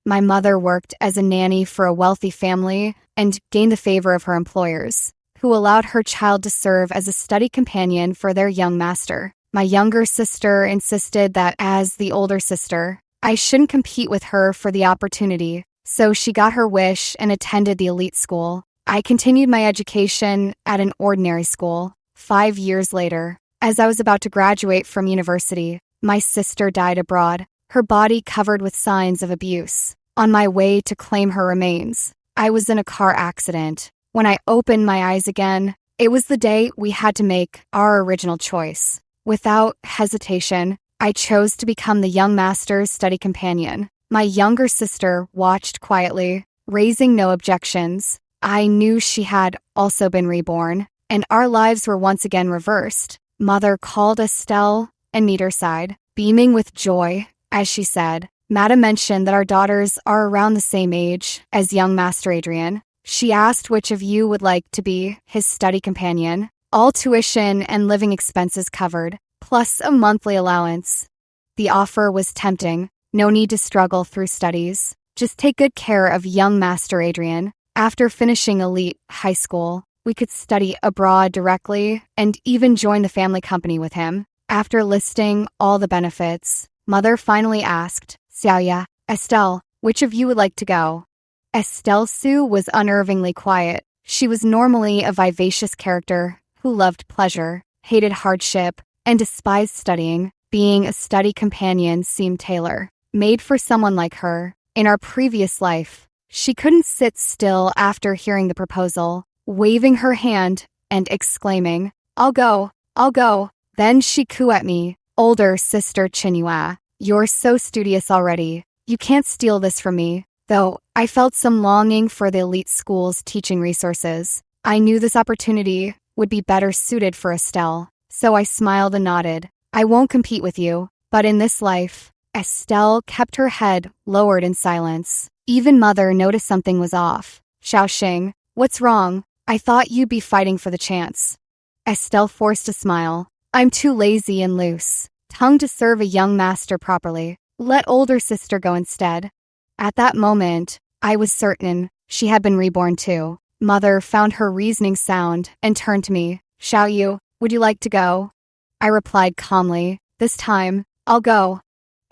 My mother worked as a nanny for a wealthy family and gained the favor of her employers, who allowed her child to serve as a study companion for their young master. My younger sister insisted that, as the older sister, I shouldn't compete with her for the opportunity, so she got her wish and attended the elite school. I continued my education at an ordinary school. 5 years later, as I was about to graduate from university, my sister died abroad, her body covered with signs of abuse. On my way to claim her remains, I was in a car accident. When I opened my eyes again, it was the day we had to make our original choice. Without hesitation, I chose to become the young master's study companion. My younger sister watched quietly, raising no objections. I knew she had also been reborn, and our lives were once again reversed. Mother called Estelle and me to her side, beaming with joy, as she said, "Madame mentioned that our daughters are around the same age as young Master Adrian. She asked which of you would like to be his study companion. All tuition and living expenses covered, plus a monthly allowance." The offer was tempting. No need to struggle through studies. Just take good care of young Master Adrian. After finishing elite high school, we could study abroad directly and even join the family company with him. After listing all the benefits, Mother finally asked, "Xiaoya, Estelle, which of you would like to go?" Estelle Sue was unnervingly quiet. She was normally a vivacious character who loved pleasure, hated hardship, and despised studying. Being a study companion seemed tailor-made for someone like her. In our previous life, she couldn't sit still after hearing the proposal, waving her hand and exclaiming, I'll go. Then she cooed at me, "Older sister Chinua, you're so studious already. You can't steal this from me." Though I felt some longing for the elite school's teaching resources, I knew this opportunity would be better suited for Estelle, so I smiled and nodded. "I won't compete with you, but in this life," Estelle kept her head lowered in silence. Even Mother noticed something was off. "Xiaoxing, what's wrong? I thought you'd be fighting for the chance." Estelle forced a smile. "I'm too lazy and loose tongue to serve a young master properly. Let older sister go instead." At that moment, I was certain she had been reborn too. Mother found her reasoning sound and turned to me. "Xiaoyu, would you like to go?" I replied calmly, "This time, I'll go."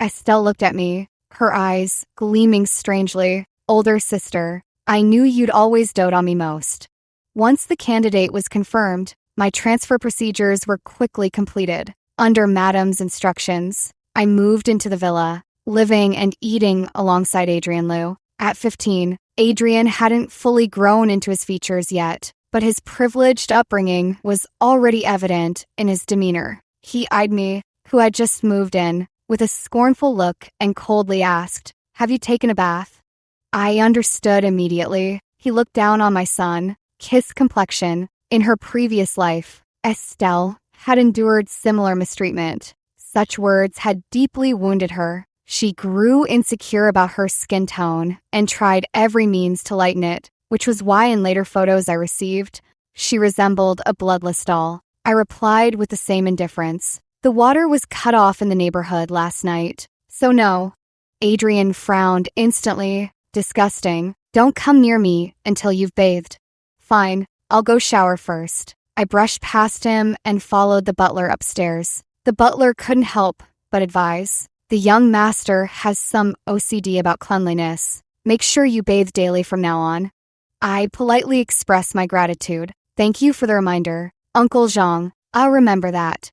Estelle looked at me, her eyes gleaming strangely. "Older sister, I knew you'd always dote on me most." Once the candidate was confirmed, my transfer procedures were quickly completed. Under Madame's instructions, I moved into the villa, living and eating alongside Adrian Liu. At 15, Adrian hadn't fully grown into his features yet, but his privileged upbringing was already evident in his demeanor. He eyed me, who had just moved in, with a scornful look and coldly asked, "Have you taken a bath?" I understood immediately. He looked down on my son, kissed complexion. In her previous life, Estelle had endured similar mistreatment. Such words had deeply wounded her. She grew insecure about her skin tone and tried every means to lighten it, which was why in later photos I received, she resembled a bloodless doll. I replied with the same indifference. "The water was cut off in the neighborhood last night, so no." Adrian frowned instantly. "Disgusting. Don't come near me until you've bathed." "Fine, I'll go shower first." I brushed past him and followed the butler upstairs. The butler couldn't help but advise, "The young master has some OCD about cleanliness. Make sure you bathe daily from now on." I politely expressed my gratitude. "Thank you for the reminder, Uncle Zhang. I'll remember that."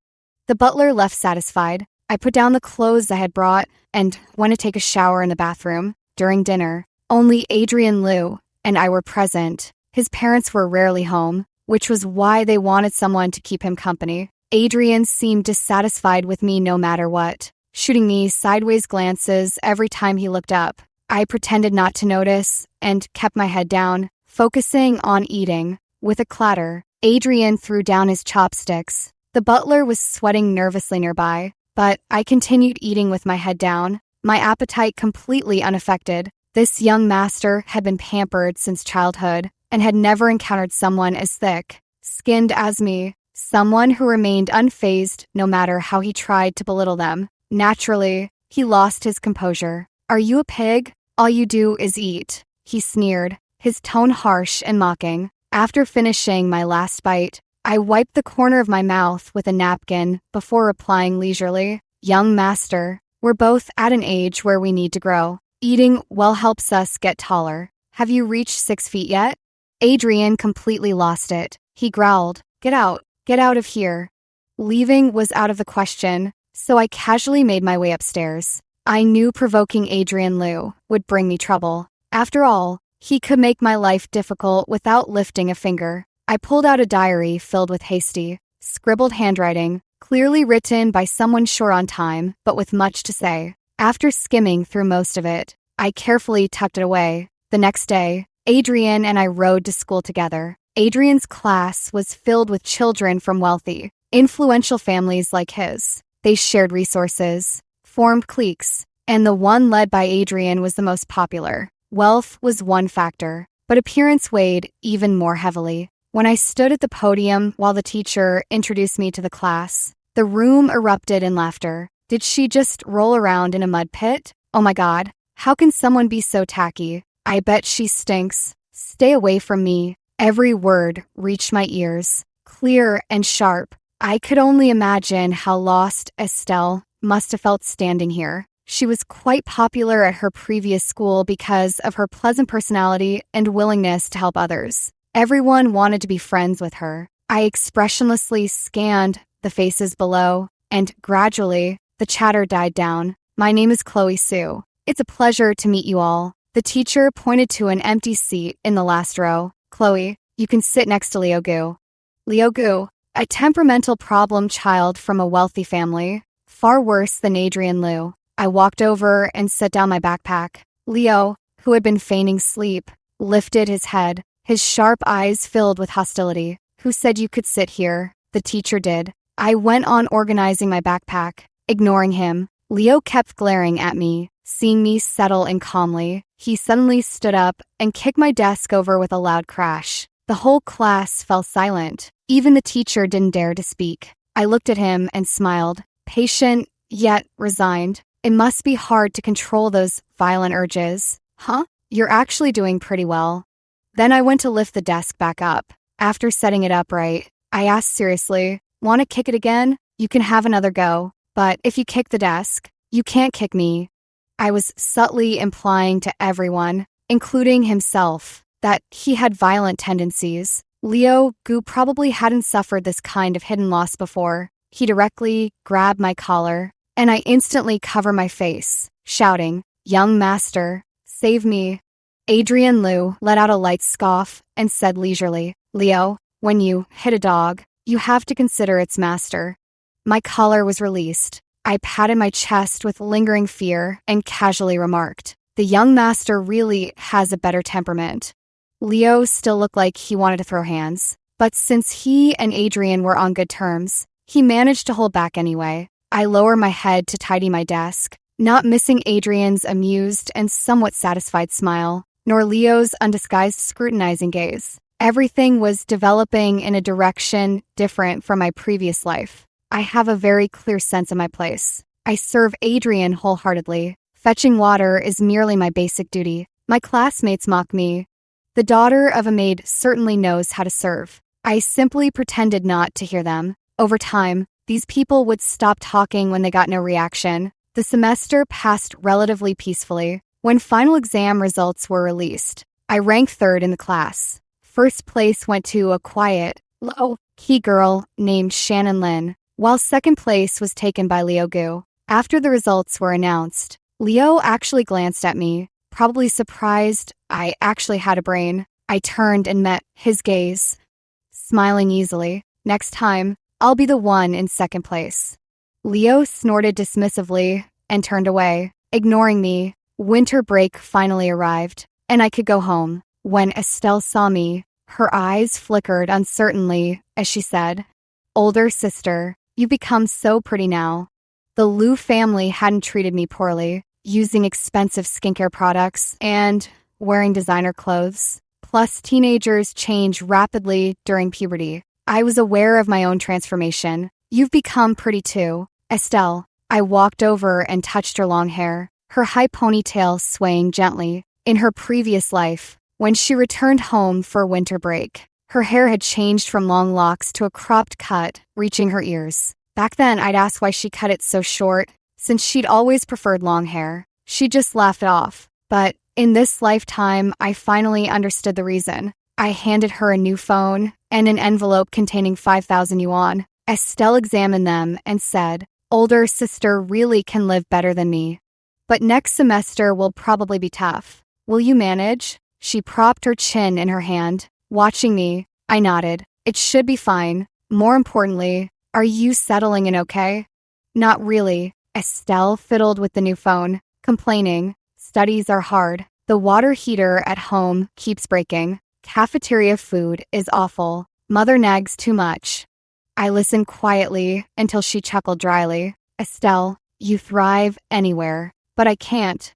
The butler left satisfied. I put down the clothes I had brought and went to take a shower in the bathroom. During dinner, only Adrian Liu and I were present. His parents were rarely home, which was why they wanted someone to keep him company. Adrian seemed dissatisfied with me no matter what, shooting me sideways glances every time he looked up. I pretended not to notice and kept my head down, focusing on eating. With a clatter, Adrian threw down his chopsticks. The butler was sweating nervously nearby, but I continued eating with my head down, my appetite completely unaffected. This young master had been pampered since childhood and had never encountered someone as thick-skinned as me, someone who remained unfazed no matter how he tried to belittle them. Naturally, he lost his composure. "Are you a pig? All you do is eat, he sneered, his tone harsh and mocking. After finishing my last bite, I wiped the corner of my mouth with a napkin before replying leisurely, "Young master, we're both at an age where we need to grow. Eating well helps us get taller. Have you reached 6 feet yet?" Adrian completely lost it. He growled, get out of here." Leaving was out of the question, so I casually made my way upstairs. I knew provoking Adrian Liu would bring me trouble. After all, he could make my life difficult without lifting a finger. I pulled out a diary filled with hasty, scribbled handwriting, clearly written by someone short on time, but with much to say. After skimming through most of it, I carefully tucked it away. The next day, Adrian and I rode to school together. Adrian's class was filled with children from wealthy, influential families like his. They shared resources, formed cliques, and the one led by Adrian was the most popular. Wealth was one factor, but appearance weighed even more heavily. When I stood at the podium while the teacher introduced me to the class, the room erupted in laughter. Did she just roll around in a mud pit? Oh my God, how can someone be so tacky? I bet she stinks. Stay away from me. Every word reached my ears, clear and sharp. I could only imagine how lost Estelle must have felt standing here. She was quite popular at her previous school because of her pleasant personality and willingness to help others. Everyone wanted to be friends with her. I expressionlessly scanned the faces below, and gradually, the chatter died down. "My name is Chloe Sue. It's a pleasure to meet you all." The teacher pointed to an empty seat in the last row. "Chloe, you can sit next to Leo Gu." Leo Gu, a temperamental problem child from a wealthy family, far worse than Adrian Liu. I walked over and set down my backpack. Leo, who had been feigning sleep, lifted his head, his sharp eyes filled with hostility. "Who said you could sit here?" The teacher did. I went on organizing my backpack, ignoring him. Leo kept glaring at me, seeing me settle in calmly. He suddenly stood up and kicked my desk over with a loud crash. The whole class fell silent. Even the teacher didn't dare to speak. I looked at him and smiled, patient yet resigned. It must be hard to control those violent urges. "Huh? You're actually doing pretty well." Then I went to lift the desk back up. After setting it upright, I asked seriously, "Want to kick it again? You can have another go. But if you kick the desk, you can't kick me." I was subtly implying to everyone, including himself, that he had violent tendencies. Leo Gu probably hadn't suffered this kind of hidden loss before. He directly grabbed my collar, and I instantly covered my face, shouting, "Young master, save me." Adrian Liu let out a light scoff and said leisurely, "Leo, when you hit a dog, you have to consider its master." My collar was released. I patted my chest with lingering fear and casually remarked, "The young master really has a better temperament." Leo still looked like he wanted to throw hands, but since he and Adrian were on good terms, he managed to hold back anyway. I lowered my head to tidy my desk, not missing Adrian's amused and somewhat satisfied smile, nor Leo's undisguised scrutinizing gaze. Everything was developing in a direction different from my previous life. I have a very clear sense of my place. I serve Adrian wholeheartedly. Fetching water is merely my basic duty. My classmates mock me. The daughter of a maid certainly knows how to serve. I simply pretended not to hear them. Over time, these people would stop talking when they got no reaction. The semester passed relatively peacefully. When final exam results were released, I ranked third in the class. First place went to a quiet, low-key girl named Shannon Lin, while second place was taken by Leo Gu. After the results were announced, Leo actually glanced at me, probably surprised I actually had a brain. I turned and met his gaze, smiling easily. "Next time, I'll be the one in second place." Leo snorted dismissively and turned away, ignoring me. Winter break finally arrived, and I could go home. When Estelle saw me, her eyes flickered uncertainly as she said, "Older sister, you've become so pretty now." The Liu family hadn't treated me poorly, using expensive skincare products and wearing designer clothes. Plus, teenagers change rapidly during puberty. I was aware of my own transformation. "You've become pretty too, Estelle." I walked over and touched her long hair. her high ponytail swaying gently. In her previous life, when she returned home for winter break, her hair had changed from long locks to a cropped cut, reaching her ears. Back then, I'd ask why she cut it so short, since she'd always preferred long hair. She'd just laugh it off. But in this lifetime, I finally understood the reason. I handed her a new phone and an envelope containing 5,000 yuan. Estelle examined them and said, "Older sister really can live better than me. But next semester will probably be tough. Will you manage?" She propped her chin in her hand. Watching me, I nodded. "It should be fine. More importantly, are you settling in okay?" "Not really." Estelle fiddled with the new phone, complaining, "Studies are hard. The water heater at home keeps breaking. Cafeteria food is awful. Mother nags too much." I listened quietly until she chuckled dryly. "Estelle, you thrive anywhere, but I can't."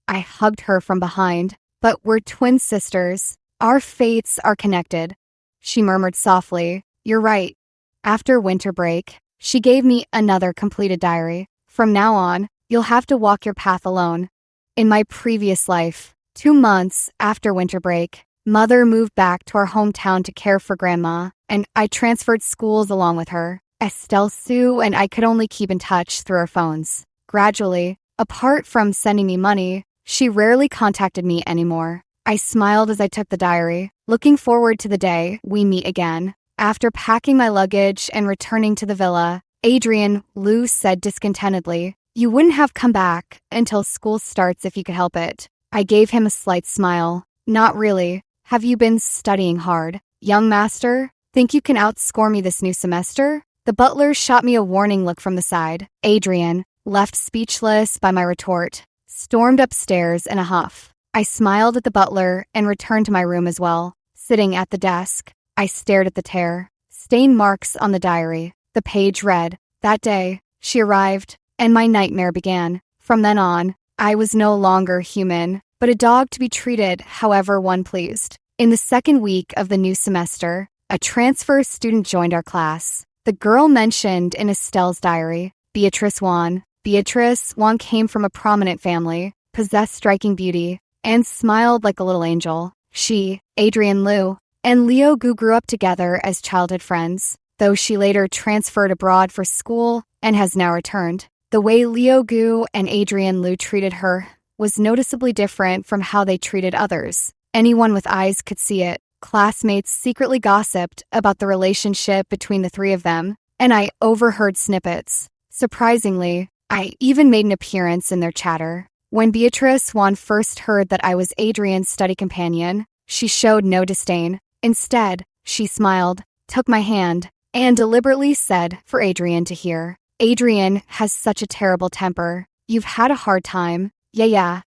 I hugged her from behind. "But we're twin sisters. Our fates are connected." She murmured softly, "You're right." After winter break, she gave me another completed diary. "From now on, you'll have to walk your path alone." In my previous life, 2 months after winter break, Mother moved back to our hometown to care for Grandma, and I transferred schools along with her. Estelle Sue and I could only keep in touch through our phones. Gradually, apart from sending me money, she rarely contacted me anymore. I smiled as I took the diary, looking forward to the day we meet again. After packing my luggage and returning to the villa, Adrian Liu said discontentedly, "You wouldn't have come back until school starts if you could help it." I gave him a slight smile. "Not really. Have you been studying hard, young master? Think you can outscore me this new semester?" The butler shot me a warning look from the side. Adrian, left speechless by my retort, stormed upstairs in a huff. I smiled at the butler and returned to my room as well. Sitting at the desk, I stared at the tear. Stain marks on the diary. The page read, "That day, she arrived, and my nightmare began. From then on, I was no longer human, but a dog to be treated however one pleased." In the second week of the new semester, a transfer student joined our class. The girl mentioned in Estelle's diary, Beatrice Wan. Beatrice Wan came from a prominent family, possessed striking beauty, and smiled like a little angel. She, Adrian Liu, and Liu Gu grew up together as childhood friends, though she later transferred abroad for school and has now returned. The way Liu Gu and Adrian Liu treated her was noticeably different from how they treated others. Anyone with eyes could see it. Classmates secretly gossiped about the relationship between the three of them, and I overheard snippets. Surprisingly, I even made an appearance in their chatter. When Beatrice Wan first heard that I was Adrian's study companion, she showed no disdain. Instead, she smiled, took my hand, and deliberately said for Adrian to hear, "Adrian has such a terrible temper. You've had a hard time." Yeah.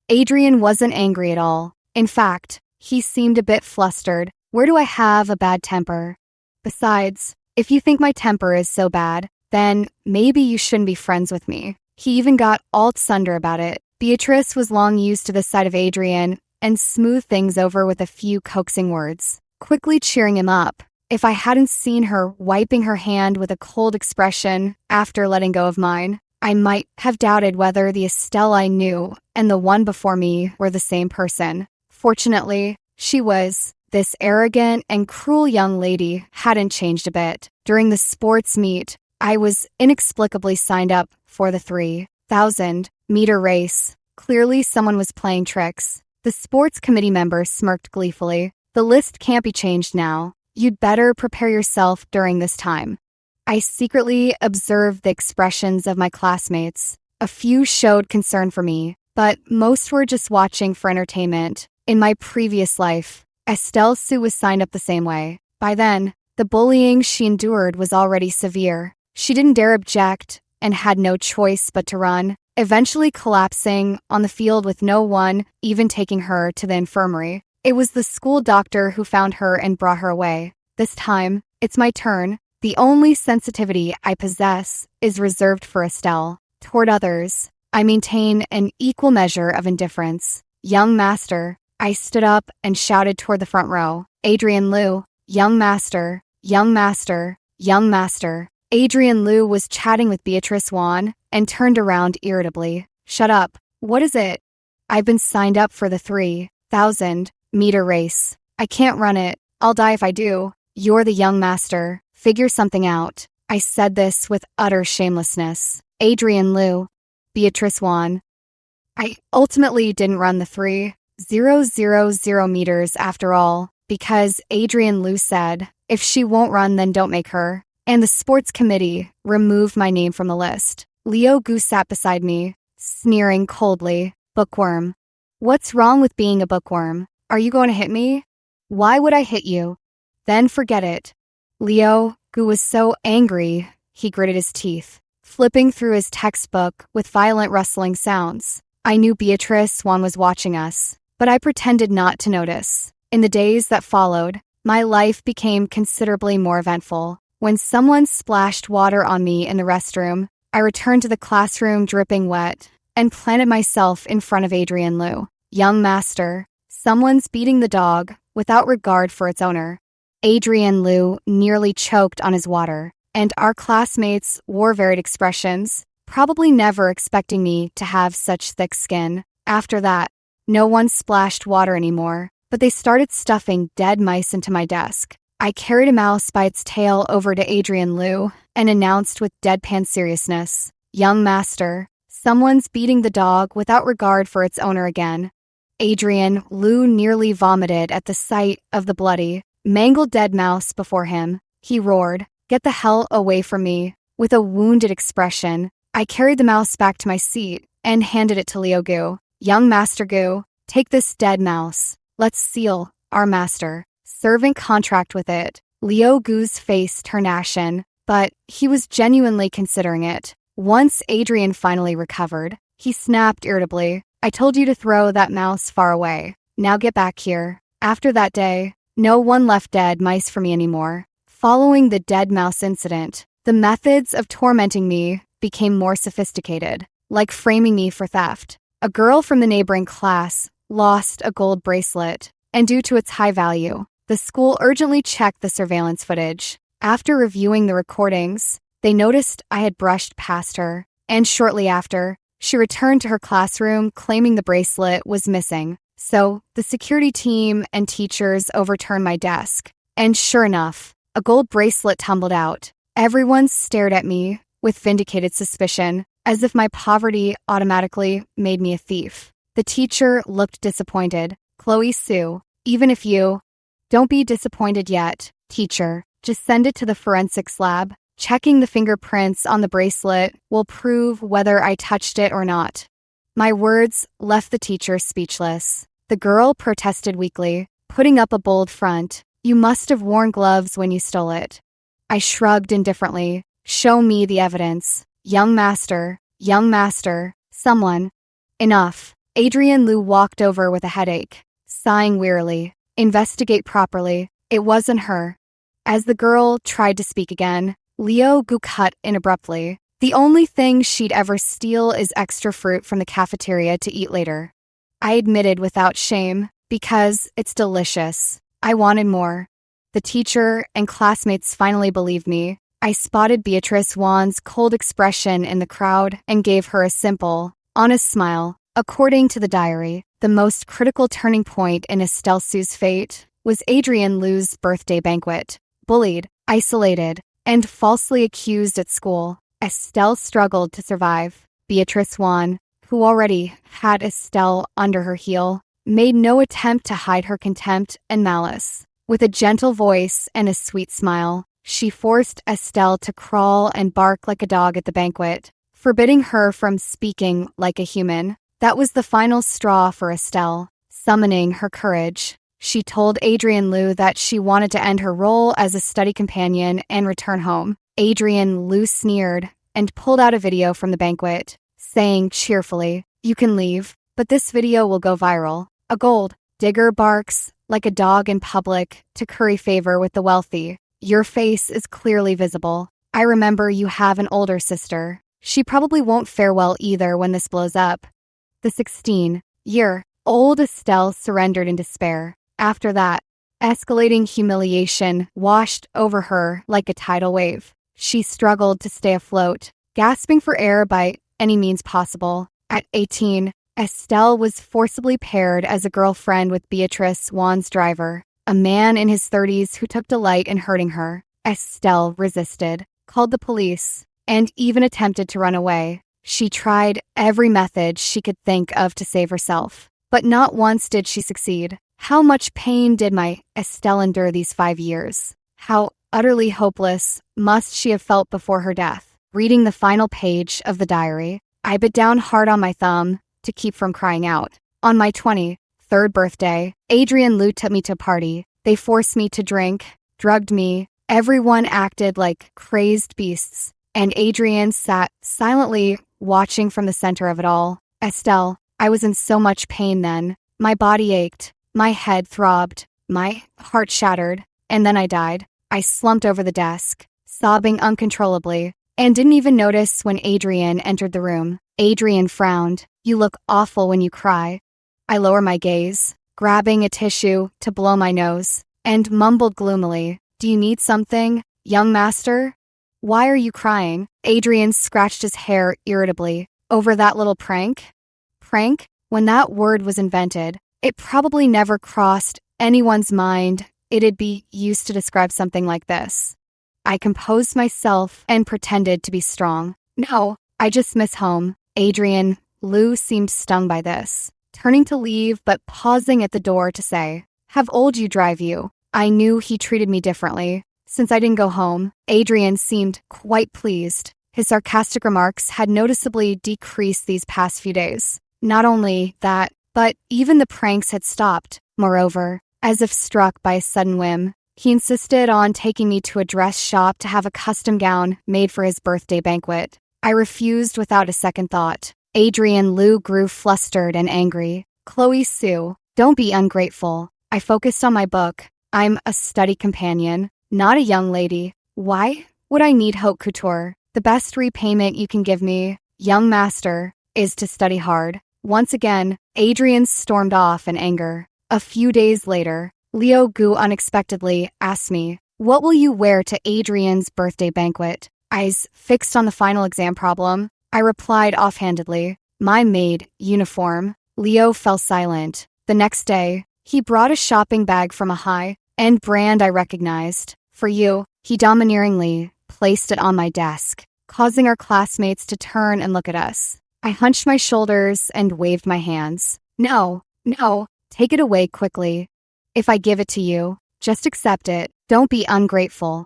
Adrian wasn't angry at all. In fact, he seemed a bit flustered. "Where do I have a bad temper? Besides, if you think my temper is so bad, then maybe you shouldn't be friends with me." He even got all sunder about it. Beatrice was long used to the sight of Adrian and smoothed things over with a few coaxing words, quickly cheering him up. If I hadn't seen her wiping her hand with a cold expression after letting go of mine, I might have doubted whether the Estelle I knew and the one before me were the same person. Fortunately, she was. This arrogant and cruel young lady hadn't changed a bit. During the sports meet, I was inexplicably signed up for the 3,000-meter race. Clearly, someone was playing tricks. The sports committee member smirked gleefully. "The list can't be changed now. You'd better prepare yourself during this time." I secretly observed the expressions of my classmates. A few showed concern for me, but most were just watching for entertainment. In my previous life, Estelle Sue was signed up the same way. By then, the bullying she endured was already severe. She didn't dare object and had no choice but to run, eventually collapsing on the field with no one even taking her to the infirmary. It was the school doctor who found her and brought her away. This time, it's my turn. The only sensitivity I possess is reserved for Estelle. Toward others, I maintain an equal measure of indifference. "Young master." I stood up and shouted toward the front row. "Adrian Liu, young master, young master, young master." Adrian Liu was chatting with Beatrice Wan and turned around irritably. "Shut up." What is it? I've been signed up for the 3,000-meter race. I can't run it. I'll die if I do. You're the young master. Figure something out. I said this with utter shamelessness. Adrian Liu. Beatrice won. I ultimately didn't run the 3,000 meters after all, because Adrian Liu said, if she won't run, then don't make her. And the sports committee removed my name from the list. Leo Gu sat beside me, sneering coldly. Bookworm. What's wrong with being a bookworm? Are you going to hit me? Why would I hit you? Then forget it. Leo Gu was so angry, he gritted his teeth, flipping through his textbook with violent rustling sounds. I knew Beatrice Swan was watching us, but I pretended not to notice. In the days that followed, my life became considerably more eventful. When someone splashed water on me in the restroom, I returned to the classroom dripping wet and planted myself in front of Adrian Liu. Young master, someone's beating the dog without regard for its owner. Adrian Liu nearly choked on his water, and our classmates wore varied expressions, probably never expecting me to have such thick skin. After that, no one splashed water anymore, but they started stuffing dead mice into my desk. I carried a mouse by its tail over to Adrian Liu and announced with deadpan seriousness, young master, someone's beating the dog without regard for its owner again. Adrian Liu nearly vomited at the sight of the bloody, mangled dead mouse before him. He roared, "Get the hell away from me." With a wounded expression, I carried the mouse back to my seat and handed it to Leo Gu. Young Master Gu, take this dead mouse. Let's seal our master servant contract with it. Leo Gu's face turned ashen, but he was genuinely considering it. Once Adrian finally recovered, he snapped irritably, "I told you to throw that mouse far away. Now get back here." After that day, no one left dead mice for me anymore. Following the dead mouse incident, the methods of tormenting me became more sophisticated, like framing me for theft. A girl from the neighboring class lost a gold bracelet, and due to its high value, the school urgently checked the surveillance footage. After reviewing the recordings, they noticed I had brushed past her, and shortly after, she returned to her classroom claiming the bracelet was missing. So, the security team and teachers overturned my desk, and sure enough, a gold bracelet tumbled out. Everyone stared at me with vindicated suspicion, as if my poverty automatically made me a thief. The teacher looked disappointed. "Chloe Sue, even if you..." "Don't be disappointed yet, teacher. Just send it to the forensics lab. Checking the fingerprints on the bracelet will prove whether I touched it or not." My words left the teacher speechless. The girl protested weakly, putting up a bold front. "You must have worn gloves when you stole it." I shrugged indifferently. "Show me the evidence. Young master, someone." Enough. Adrian Liu walked over with a headache, sighing wearily. "Investigate properly. It wasn't her." As the girl tried to speak again, Leo Gu cut in abruptly. "The only thing she'd ever steal is extra fruit from the cafeteria to eat later." I admitted without shame, "Because it's delicious. I wanted more." The teacher and classmates finally believed me. I spotted Beatrice Wan's cold expression in the crowd and gave her a simple, honest smile. According to the diary, the most critical turning point in Estelle Sue's fate was Adrian Liu's birthday banquet. Bullied, isolated, and falsely accused at school, Estelle struggled to survive. Beatrice Wan, who already had Estelle under her heel, made no attempt to hide her contempt and malice. With a gentle voice and a sweet smile, she forced Estelle to crawl and bark like a dog at the banquet, forbidding her from speaking like a human. That was the final straw for Estelle. Summoning her courage, she told Adrian Liu that she wanted to end her role as a study companion and return home. Adrian Liu sneered and pulled out a video from the banquet, saying cheerfully, "You can leave, but this video will go viral. A gold digger barks like a dog in public to curry favor with the wealthy. Your face is clearly visible. I remember you have an older sister. She probably won't fare well either when this blows up." The 16-year-old Estelle surrendered in despair. After that, escalating humiliation washed over her like a tidal wave. She struggled to stay afloat, gasping for air by any means possible. At 18, Estelle was forcibly paired as a girlfriend with Beatrice Juan's driver, a man in his 30s who took delight in hurting her. Estelle resisted, called the police, and even attempted to run away. She tried every method she could think of to save herself, but not once did she succeed. How much pain did my Estelle endure these 5 years? How utterly hopeless must she have felt before her death? Reading the final page of the diary, I bit down hard on my thumb to keep from crying out. On my 23rd birthday, Adrian Liu took me to a party. They forced me to drink, drugged me. Everyone acted like crazed beasts, and Adrian sat silently watching from the center of it all. Estelle, I was in so much pain then. My body ached, my head throbbed, my heart shattered, and then I died. I slumped over the desk, sobbing uncontrollably, and didn't even notice when Adrian entered the room. Adrian frowned. You look awful when you cry. I lower my gaze, grabbing a tissue to blow my nose, and mumbled gloomily, Do you need something, young master? Why are you crying? Adrian scratched his hair irritably. Over that little prank? Prank? When that word was invented, it probably never crossed anyone's mind it'd be used to describe something like this. I composed myself and pretended to be strong. No, I just miss home. Adrian Liu seemed stung by this, turning to leave but pausing at the door to say, Have old you drive you. I knew he treated me differently. Since I didn't go home, Adrian seemed quite pleased. His sarcastic remarks had noticeably decreased these past few days. Not only that, but even the pranks had stopped. Moreover, as if struck by a sudden whim, he insisted on taking me to a dress shop to have a custom gown made for his birthday banquet. I refused without a second thought. Adrian Liu grew flustered and angry. Chloe Sue, don't be ungrateful. I focused on my book. I'm a study companion, not a young lady. Why would I need haute couture? The best repayment you can give me, young master, is to study hard. Once again, Adrian stormed off in anger. A few days later, Leo Gu unexpectedly asked me, What will you wear to Adrian's birthday banquet? Eyes fixed on the final exam problem, I replied offhandedly, My maid uniform. Leo fell silent. The next day, he brought a shopping bag from a high-end brand I recognized. For you, he domineeringly placed it on my desk, causing our classmates to turn and look at us. I hunched my shoulders and waved my hands. No, take it away quickly. If I give it to you, just accept it. Don't be ungrateful.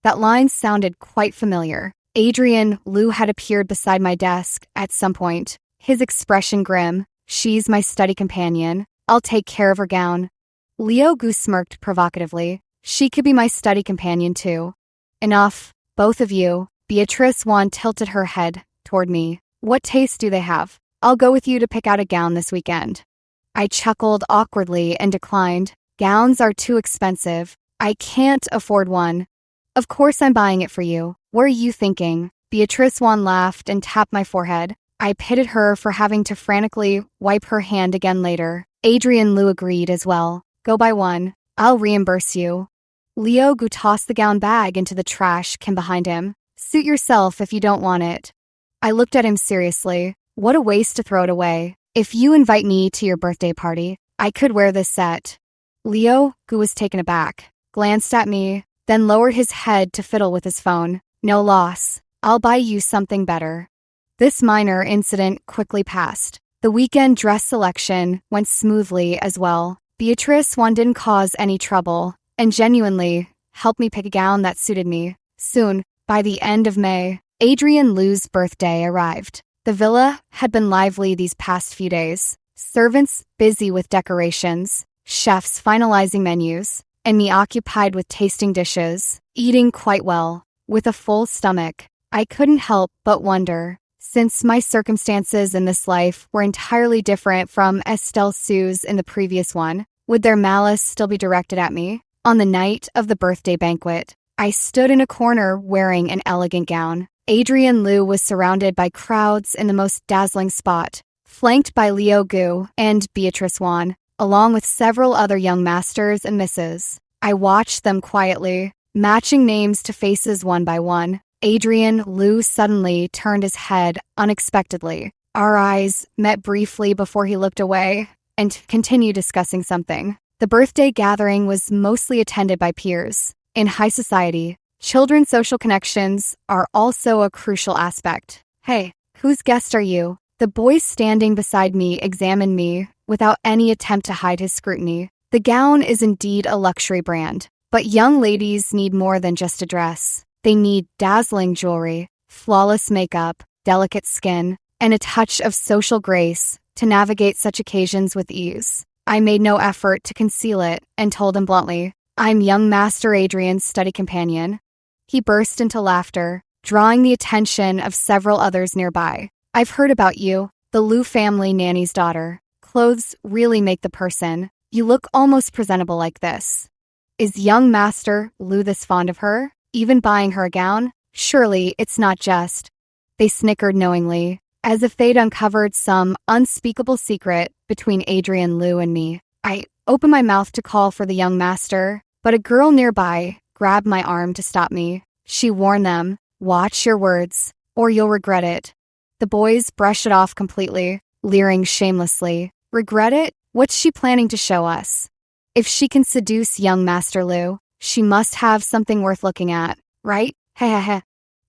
That line sounded quite familiar. Adrian Liu had appeared beside my desk at some point, his expression grim. She's my study companion. I'll take care of her gown. Leo Gu smirked provocatively. She could be my study companion too. Enough, both of you. Beatrice Juan tilted her head toward me. What taste do they have? I'll go with you to pick out a gown this weekend. I chuckled awkwardly and declined. Gowns are too expensive. I can't afford one. Of course I'm buying it for you. What are you thinking? Beatrice Juan laughed and tapped my forehead. I pitied her for having to frantically wipe her hand again later. Adrian Liu agreed as well. Go buy one. I'll reimburse you. Leo Gu tossed the gown bag into the trash can behind him. Suit yourself if you don't want it. I looked at him seriously. What a waste to throw it away. If you invite me to your birthday party, I could wear this set. Leo Gu was taken aback, glanced at me, then lowered his head to fiddle with his phone. No loss. I'll buy you something better. This minor incident quickly passed. The weekend dress selection went smoothly as well. Beatrice Juan didn't cause any trouble and genuinely helped me pick a gown that suited me. Soon, by the end of May, Adrian Liu's birthday arrived. The villa had been lively these past few days. Servants busy with decorations, chefs finalizing menus, and me occupied with tasting dishes, eating quite well. With a full stomach, I couldn't help but wonder, since my circumstances in this life were entirely different from Estelle Sue's in the previous one, would their malice still be directed at me? On the night of the birthday banquet, I stood in a corner wearing an elegant gown. Adrian Liu was surrounded by crowds in the most dazzling spot, flanked by Leo Gu and Beatrice Juan, along with several other young masters and misses. I watched them quietly, matching names to faces one by one. Adrian Liu suddenly turned his head unexpectedly. Our eyes met briefly before he looked away and continued discussing something. The birthday gathering was mostly attended by peers. In high society, children's social connections are also a crucial aspect. Hey, whose guest are you? The boy standing beside me examined me without any attempt to hide his scrutiny. The gown is indeed a luxury brand, but young ladies need more than just a dress. They need dazzling jewelry, flawless makeup, delicate skin, and a touch of social grace to navigate such occasions with ease. I made no effort to conceal it and told him bluntly, "I'm young Master Adrian's study companion." He burst into laughter, drawing the attention of several others nearby. "I've heard about you, the Liu family nanny's daughter. Clothes really make the person. You look almost presentable like this. Is young Master Liu this fond of her? Even buying her a gown? Surely it's not just." They snickered knowingly, as if they'd uncovered some unspeakable secret between Adrian Liu and me. I opened my mouth to call for the young master, but a girl nearby grabbed my arm to stop me. She warned them, "Watch your words, or you'll regret it." The boys brushed it off completely, leering shamelessly. Regret it? What's she planning to show us? If she can seduce young Master Liu, she must have something worth looking at, right? Heh.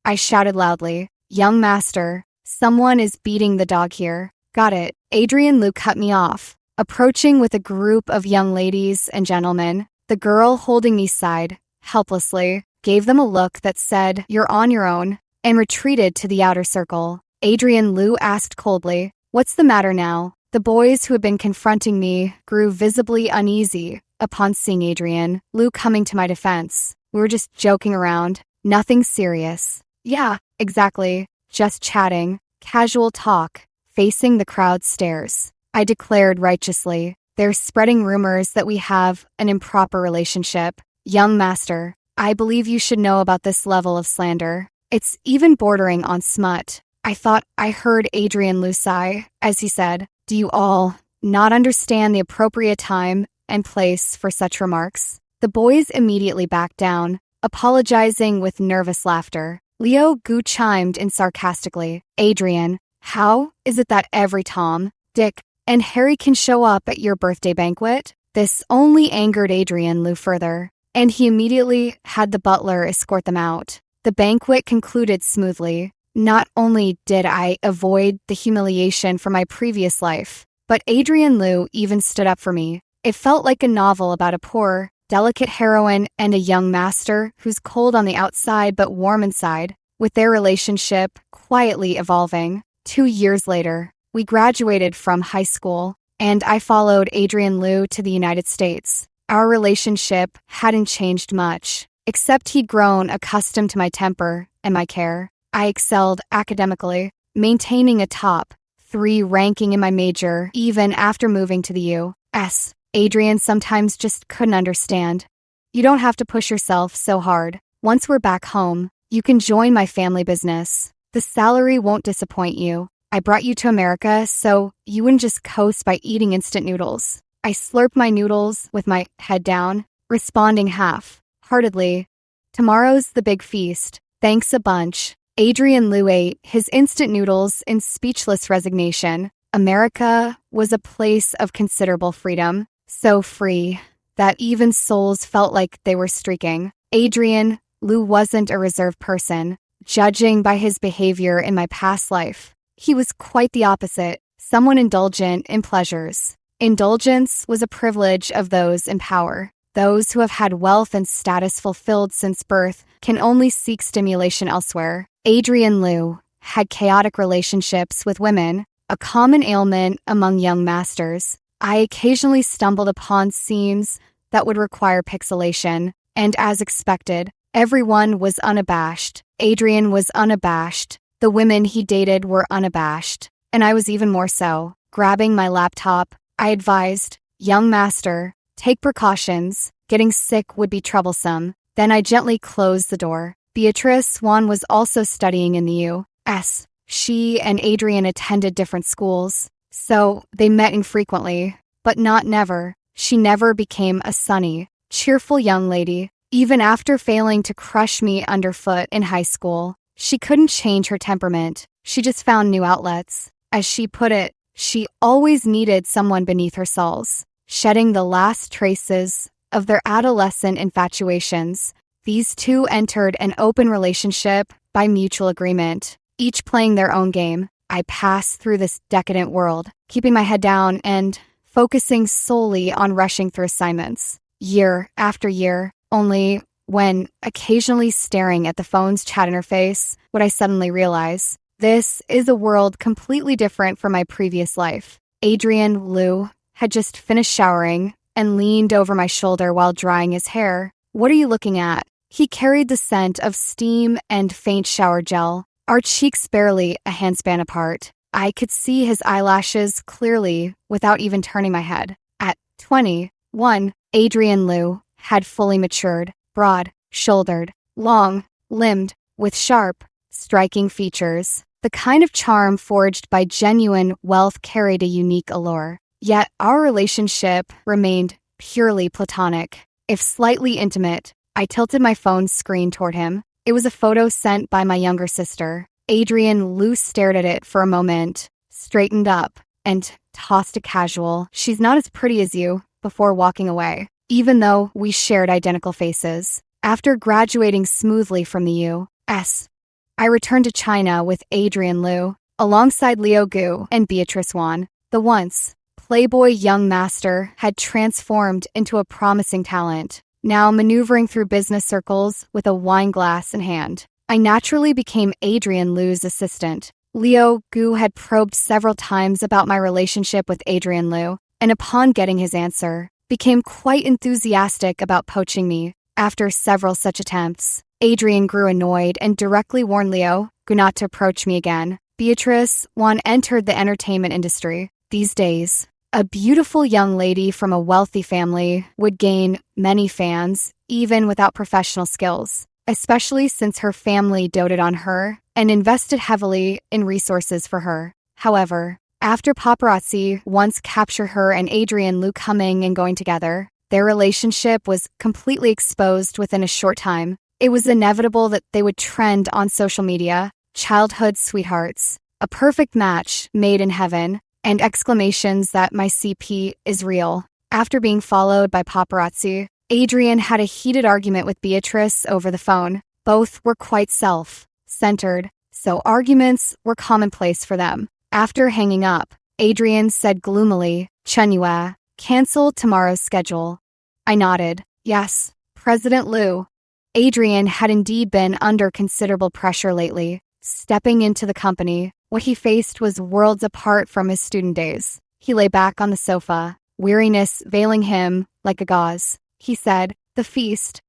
I shouted loudly. "Young Master, someone is beating the dog here." "Got it." Adrian Liu cut me off, approaching with a group of young ladies and gentlemen. The girl holding me sighed, helplessly, gave them a look that said, "You're on your own," and retreated to the outer circle. Adrian Liu asked coldly, "What's the matter now?" The boys who had been confronting me grew visibly uneasy upon seeing Adrian Liu coming to my defense. "We were just joking around. Nothing serious." "Yeah, exactly. Just chatting. Casual talk." Facing the crowd's stares, I declared righteously, "They're spreading rumors that we have an improper relationship. Young Master, I believe you should know about this level of slander. It's even bordering on smut." I thought I heard Adrian Liu sigh as he said, "Do you all not understand the appropriate time and place for such remarks?" The boys immediately backed down, apologizing with nervous laughter. Leo Gu chimed in sarcastically, "Adrian, how is it that every Tom, Dick, and Harry can show up at your birthday banquet?" This only angered Adrian Liu further, and he immediately had the butler escort them out. The banquet concluded smoothly. Not only did I avoid the humiliation from my previous life, but Adrian Liu even stood up for me. It felt like a novel about a poor, delicate heroine and a young master who's cold on the outside but warm inside, with their relationship quietly evolving. 2 years later, we graduated from high school, and I followed Adrian Liu to the United States. Our relationship hadn't changed much, except he'd grown accustomed to my temper and my care. I excelled academically, maintaining a top 3 ranking in my major even after moving to the U.S. Adrian sometimes just couldn't understand. "You don't have to push yourself so hard. Once we're back home, you can join my family business. The salary won't disappoint you. I brought you to America so you wouldn't just coast by eating instant noodles." I slurped my noodles with my head down, responding half-heartedly, "Tomorrow's the big feast. Thanks a bunch." Adrian Liu ate his instant noodles in speechless resignation. America was a place of considerable freedom, so free that even souls felt like they were streaking. Adrian Liu wasn't a reserved person, judging by his behavior in my past life. He was quite the opposite, someone indulgent in pleasures. Indulgence was a privilege of those in power. Those who have had wealth and status fulfilled since birth can only seek stimulation elsewhere. Adrian Liu had chaotic relationships with women, a common ailment among young masters. I occasionally stumbled upon scenes that would require pixelation, and as expected, everyone was unabashed. Adrian was unabashed. The women he dated were unabashed, and I was even more so. Grabbing my laptop, I advised, "Young master, take precautions. Getting sick would be troublesome." Then I gently closed the door. Beatrice Swan was also studying in the U.S. She and Adrian attended different schools, so they met infrequently, but not never. She never became a sunny, cheerful young lady. Even after failing to crush me underfoot in high school, she couldn't change her temperament. She just found new outlets. As she put it, she always needed someone beneath her soles, shedding the last traces of their adolescent infatuations. These two entered an open relationship by mutual agreement, each playing their own game. I passed through this decadent world, keeping my head down and focusing solely on rushing through assignments, year after year. Only when occasionally staring at the phone's chat interface would I suddenly realize this is a world completely different from my previous life. Adrian Liu had just finished showering and leaned over my shoulder while drying his hair. "What are you looking at?" He carried the scent of steam and faint shower gel, our cheeks barely a handspan apart. I could see his eyelashes clearly without even turning my head. At 21, Adrian Liu had fully matured, broad-shouldered, long-limbed, with sharp, striking features. The kind of charm forged by genuine wealth carried a unique allure. Yet our relationship remained purely platonic, if slightly intimate. I tilted my phone's screen toward him. It was a photo sent by my younger sister. Adrian Liu stared at it for a moment, straightened up, and tossed a casual, "She's not as pretty as you," before walking away, even though we shared identical faces. After graduating smoothly from the U.S., I returned to China with Adrian Liu, alongside Liu Gu and Beatrice Wan. The once playboy young master had transformed into a promising talent, now maneuvering through business circles with a wine glass in hand. I naturally became Adrian Liu's assistant. Liu Gu had probed several times about my relationship with Adrian Liu, and upon getting his answer, became quite enthusiastic about poaching me. After several such attempts, Adrian grew annoyed and directly warned Liu Gu not to approach me again. Beatrice Wan entered the entertainment industry. These days, a beautiful young lady from a wealthy family would gain many fans, even without professional skills, especially since her family doted on her and invested heavily in resources for her. However, after paparazzi once captured her and Adrian Liu coming and going together, their relationship was completely exposed within a short time. It was inevitable that they would trend on social media, childhood sweethearts, a perfect match made in heaven, and exclamations that my CP is real. After being followed by paparazzi, Adrian had a heated argument with Beatrice over the phone. Both were quite self-centered, so arguments were commonplace for them. After hanging up, Adrian said gloomily, "Chenyue, cancel tomorrow's schedule." I nodded. Yes, President Liu. Adrian had indeed been under considerable pressure lately. Stepping into the company, what he faced was worlds apart from his student days. He lay back on the sofa, weariness veiling him like a gauze. He said, The feast,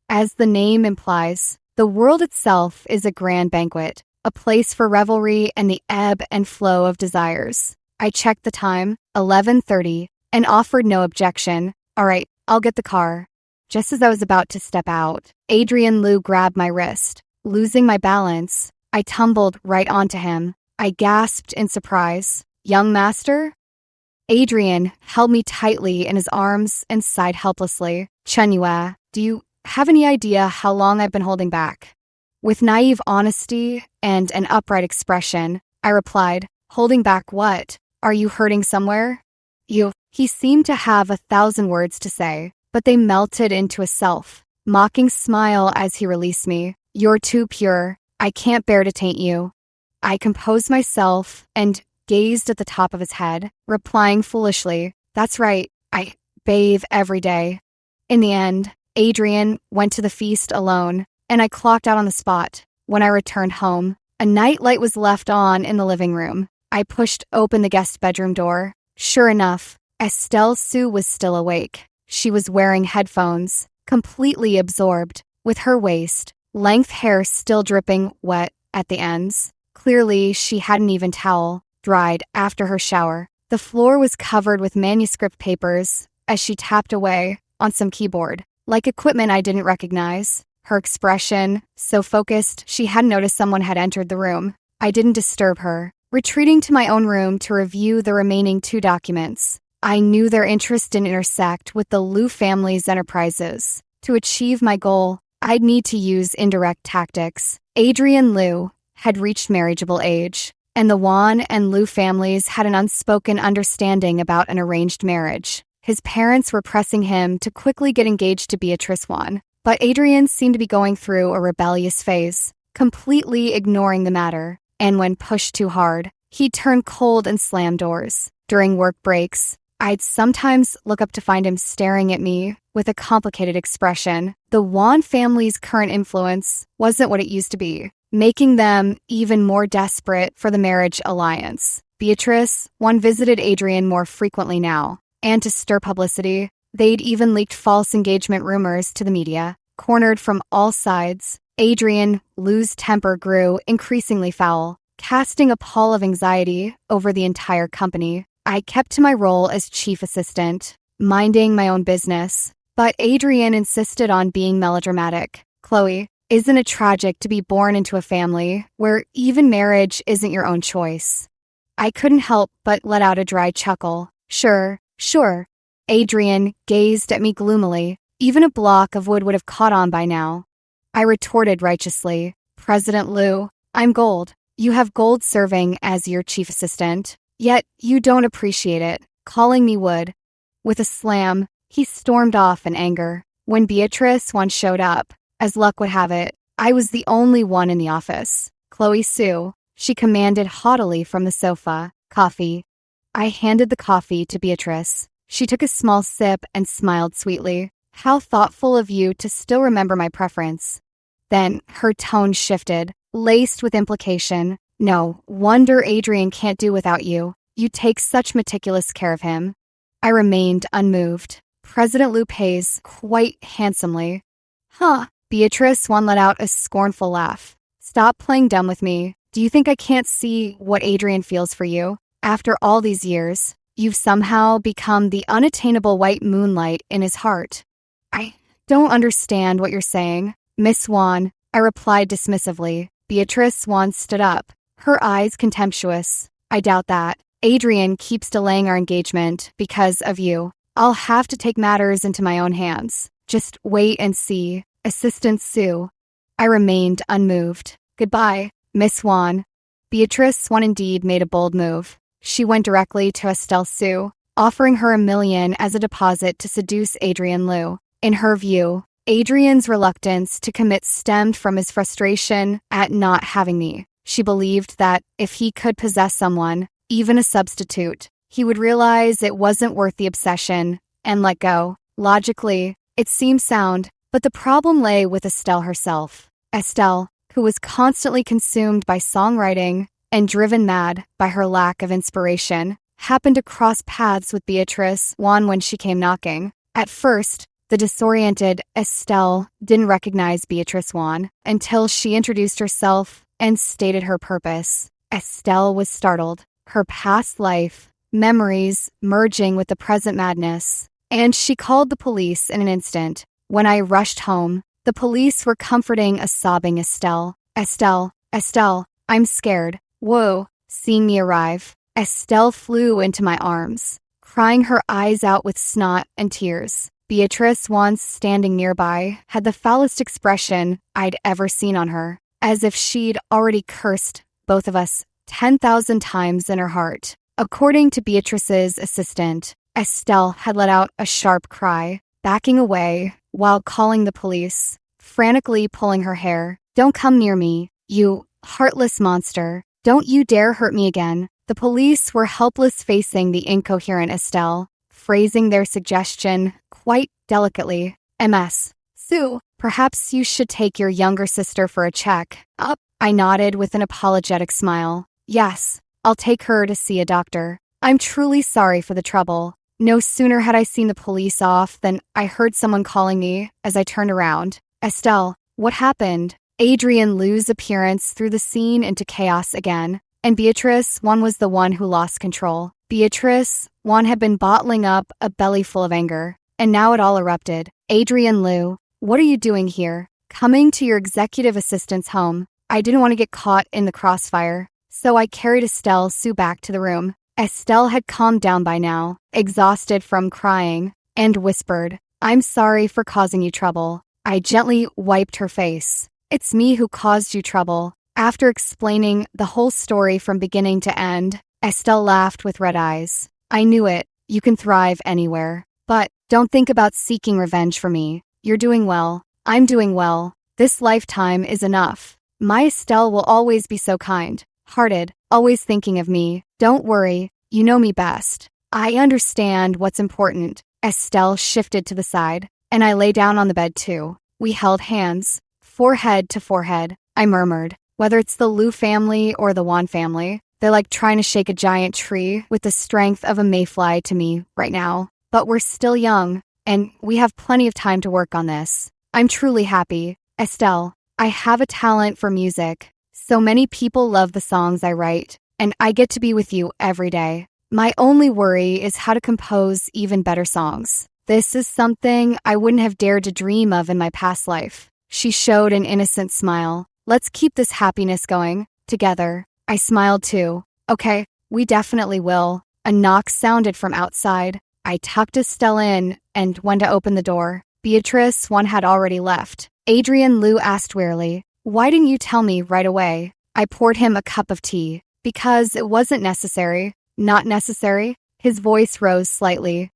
as the name implies. The world itself is a grand banquet, a place for revelry and the ebb and flow of desires." I checked the time, 11:30, and offered no objection. "All right, I'll get the car." Just as I was about to step out, Adrian Liu grabbed my wrist. Losing my balance, I tumbled right onto him. I gasped in surprise. "Young master?" Adrian held me tightly in his arms and sighed helplessly. "Chenyue, do you have any idea how long I've been holding back?" With naive honesty and an upright expression, I replied, "Holding back what? Are you hurting somewhere?" He seemed to have 1,000 words to say, but they melted into a self-mocking smile as he released me. "You're too pure. I can't bear to taint you." I composed myself and gazed at the top of his head, replying foolishly, "That's right, I bathe every day." In the end, Adrian went to the feast alone, and I clocked out on the spot. When I returned home, a nightlight was left on in the living room. I pushed open the guest bedroom door. Sure enough, Estelle Sue was still awake. She was wearing headphones, completely absorbed, with her waist-length hair still dripping wet at the ends. Clearly, she had an even towel, dried after her shower. The floor was covered with manuscript papers as she tapped away on some keyboard, like equipment I didn't recognize. Her expression, so focused she hadn't noticed someone had entered the room. I didn't disturb her, retreating to my own room to review the remaining 2 documents. I knew their interests didn't intersect with the Liu family's enterprises. To achieve my goal, I'd need to use indirect tactics. Adrian Liu had reached marriageable age. and the Juan and Liu families had an unspoken understanding about an arranged marriage. His parents were pressing him to quickly get engaged to Beatrice Juan, but Adrian seemed to be going through a rebellious phase, completely ignoring the matter, and when pushed too hard, he'd turn cold and slam doors. During work breaks, I'd sometimes look up to find him staring at me with a complicated expression. The Juan family's current influence wasn't what it used to be, making them even more desperate for the marriage alliance. Beatrice Juan visited Adrian more frequently now, and to stir publicity, they'd even leaked false engagement rumors to the media. Cornered from all sides, Adrian Liu's temper grew increasingly foul, casting a pall of anxiety over the entire company. I kept to my role as chief assistant, minding my own business, but Adrian insisted on being melodramatic. Chloe, isn't it tragic to be born into a family where even marriage isn't your own choice? I couldn't help but let out a dry chuckle. Sure. Adrian gazed at me gloomily. Even a block of wood would have caught on by now. I retorted righteously. President Liu, I'm gold. You have gold serving as your chief assistant. Yet you don't appreciate it, calling me wood. With a slam, he stormed off in anger. When Beatrice Juan showed up, as luck would have it, I was the only one in the office. Chloe Sue, she commanded haughtily from the sofa. Coffee. I handed the coffee to Beatrice. She took a small sip and smiled sweetly. How thoughtful of you to still remember my preference. Then her tone shifted, laced with implication. No wonder Adrian can't do without you. You take such meticulous care of him. I remained unmoved. President Liu pays quite handsomely. Huh. Beatrice Juan let out a scornful laugh. Stop playing dumb with me. Do you think I can't see what Adrian feels for you? After all these years, you've somehow become the unattainable white moonlight in his heart. I don't understand what you're saying. Miss Juan, I replied dismissively. Beatrice Juan stood up, her eyes contemptuous. I doubt that. Adrian keeps delaying our engagement because of you. I'll have to take matters into my own hands. Just wait and see. Assistant Sue. I remained unmoved. Goodbye, Miss Juan. Beatrice Juan indeed made a bold move. She went directly to Estelle Sue, offering her $1 million as a deposit to seduce Adrian Liu. In her view, Adrian's reluctance to commit stemmed from his frustration at not having me. She believed that if he could possess someone, even a substitute, he would realize it wasn't worth the obsession and let go. Logically, it seemed sound, but the problem lay with Estelle herself. Estelle, who was constantly consumed by songwriting and driven mad by her lack of inspiration, happened to cross paths with Beatrice Juan when she came knocking. At first, the disoriented Estelle didn't recognize Beatrice Juan until she introduced herself and stated her purpose. Estelle was startled, her past life, memories merging with the present madness, and she called the police in an instant. When I rushed home, the police were comforting a sobbing Estelle. Estelle, I'm scared. Whoa. Seeing me arrive, Estelle flew into my arms, crying her eyes out with snot and tears. Beatrice Juan, standing nearby, had the foulest expression I'd ever seen on her, as if she'd already cursed both of us 10,000 times in her heart. According to Beatrice's assistant, Estelle had let out a sharp cry, backing away while calling the police, frantically pulling her hair. Don't come near me, you heartless monster. Don't you dare hurt me again. The police were helpless facing the incoherent Estelle, phrasing their suggestion quite delicately. Ms. Sue, perhaps you should take your younger sister for a check. Up. I nodded with an apologetic smile. Yes, I'll take her to see a doctor. I'm truly sorry for the trouble. No sooner had I seen the police off than I heard someone calling me as I turned around. Estelle, what happened? Adrian Liu's appearance threw the scene into chaos again, and Beatrice Juan was the one who lost control. Beatrice Juan had been bottling up a bellyful of anger, and now it all erupted. Adrian Liu, what are you doing here? Coming to your executive assistant's home. I didn't want to get caught in the crossfire, so I carried Estelle Sue back to the room. Estelle had calmed down by now, exhausted from crying, and whispered, I'm sorry for causing you trouble. I gently wiped her face. It's me who caused you trouble. After explaining the whole story from beginning to end, Estelle laughed with red eyes. I knew it. You can thrive anywhere. But don't think about seeking revenge for me. You're doing well. I'm doing well. This lifetime is enough. My Estelle will always be so kind-hearted, always thinking of me. Don't worry. You know me best. I understand what's important. Estelle shifted to the side, and I lay down on the bed too. We held hands, forehead to forehead. I murmured, whether it's the Liu family or the Wan family, they're like trying to shake a giant tree with the strength of a mayfly to me right now. But we're still young, and we have plenty of time to work on this. I'm truly happy. Estelle, I have a talent for music. So many people love the songs I write, and I get to be with you every day. My only worry is how to compose even better songs. This is something I wouldn't have dared to dream of in my past life. She showed an innocent smile. Let's keep this happiness going, together. I smiled too. Okay, we definitely will. A knock sounded from outside. I tucked Estelle in and went to open the door. Beatrice, one had already left. Adrian Liu asked wearily, "Why didn't you tell me right away?" I poured him a cup of tea. Because it wasn't necessary. Not necessary? His voice rose slightly.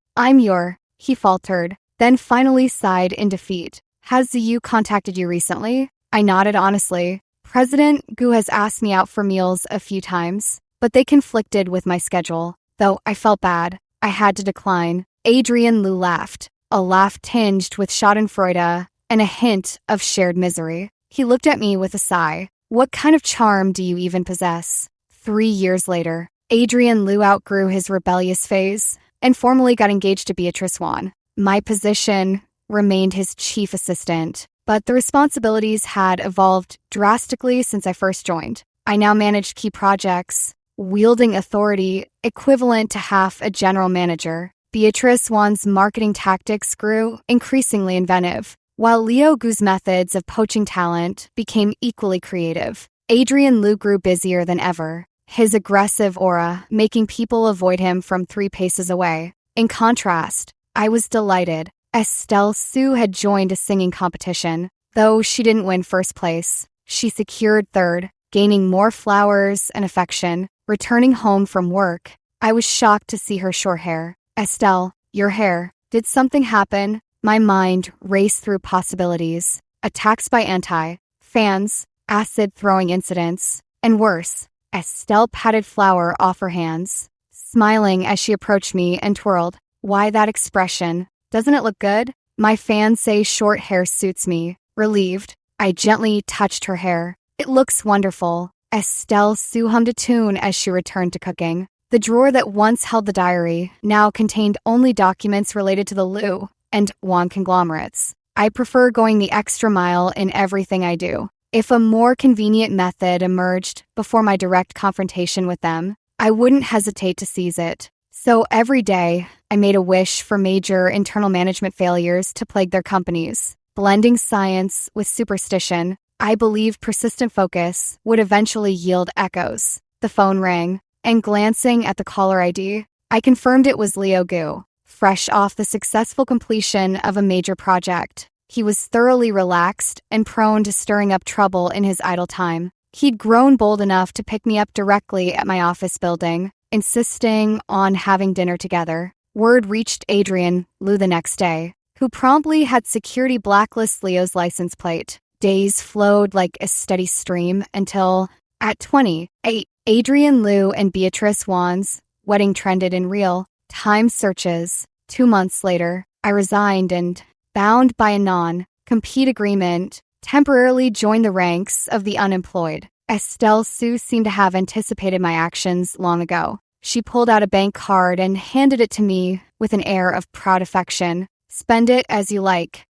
He faltered, then finally sighed in defeat. Has Ziyu contacted you recently? I nodded honestly. President Gu has asked me out for meals a few times, but they conflicted with my schedule. Though I felt bad, I had to decline. Adrian Liu laughed, a laugh tinged with schadenfreude and a hint of shared misery. He looked at me with a sigh. What kind of charm do you even possess? 3 years later, Adrian Liu outgrew his rebellious phase and formally got engaged to Beatrice Wan. My position remained his chief assistant, but the responsibilities had evolved drastically since I first joined. I now managed key projects, wielding authority equivalent to half a general manager. Beatrice Wan's marketing tactics grew increasingly inventive, while Liu Gu's methods of poaching talent became equally creative. Adrian Liu grew busier than ever, his aggressive aura making people avoid him from 3 paces away. In contrast, I was delighted. Estelle Su had joined a singing competition. Though she didn't win first place, she secured third, gaining more flowers and affection. Returning home from work, I was shocked to see her short hair. Estelle, your hair. Did something happen? My mind raced through possibilities. Attacks by anti-fans, acid-throwing incidents, and worse. Estelle patted flour off her hands, smiling as she approached me and twirled. Why that expression? Doesn't it look good? My fans say short hair suits me. Relieved, I gently touched her hair. It looks wonderful. Estelle Su hummed a tune as she returned to cooking. The drawer that once held the diary now contained only documents related to the Liu and Wan conglomerates. I prefer going the extra mile in everything I do. If a more convenient method emerged before my direct confrontation with them, I wouldn't hesitate to seize it. So every day, I made a wish for major internal management failures to plague their companies. Blending science with superstition, I believed persistent focus would eventually yield echoes. The phone rang, and glancing at the caller ID, I confirmed it was Liu Gu, fresh off the successful completion of a major project. He was thoroughly relaxed and prone to stirring up trouble in his idle time. He'd grown bold enough to pick me up directly at my office building, insisting on having dinner together. Word reached Adrian Liu the next day, who promptly had security blacklist Leo's license plate. Days flowed like a steady stream until, at 28, Adrian Liu and Beatrice Wan's wedding trended in real-time searches. 2 months later, I resigned and, bound by a non-compete agreement, temporarily joined the ranks of the unemployed. Estelle Su seemed to have anticipated my actions long ago. She pulled out a bank card and handed it to me with an air of proud affection. Spend it as you like.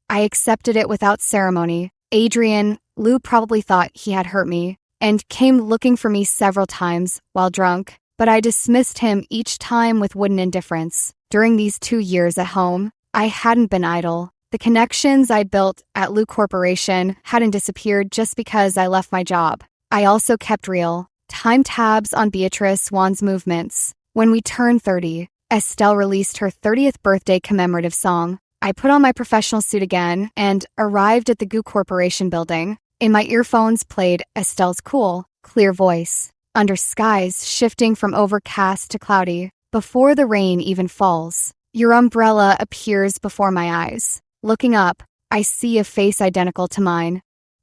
I accepted it without ceremony. Adrian Liu probably thought he had hurt me and came looking for me several times while drunk, but I dismissed him each time with wooden indifference. During these 2 years at home, I hadn't been idle. The connections I built at Liu Corporation hadn't disappeared just because I left my job. I also kept real-time tabs on Beatrice Wan's movements. When we turned 30, Estelle released her 30th birthday commemorative song. I put on my professional suit again and arrived at the Gu Corporation building. In my earphones played Estelle's cool, clear voice. Under skies shifting from overcast to cloudy, before the rain even falls, your umbrella appears before my eyes. Looking up, I see a face identical to mine.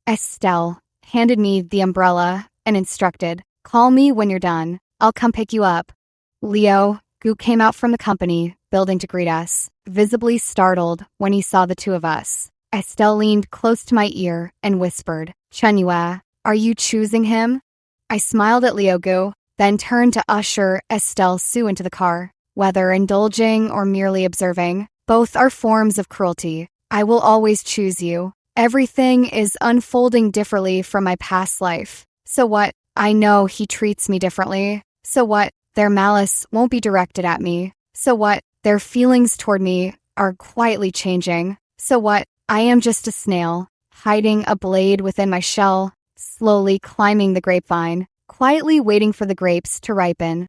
Estelle handed me the umbrella and instructed, "Call me when you're done. I'll come pick you up." Leo, who came out from the company building to greet us, visibly startled when he saw the two of us. Estelle leaned close to my ear and whispered, "Chenua, are you choosing him?" I smiled at Leo Gu, then turned to usher Estelle Sue into the car. Whether indulging or merely observing, both are forms of cruelty. I will always choose you. Everything is unfolding differently from my past life. So what? I know he treats me differently. So what? Their malice won't be directed at me. So what? Their feelings toward me are quietly changing. So what? I am just a snail, hiding a blade within my shell, slowly climbing the grapevine, quietly waiting for the grapes to ripen.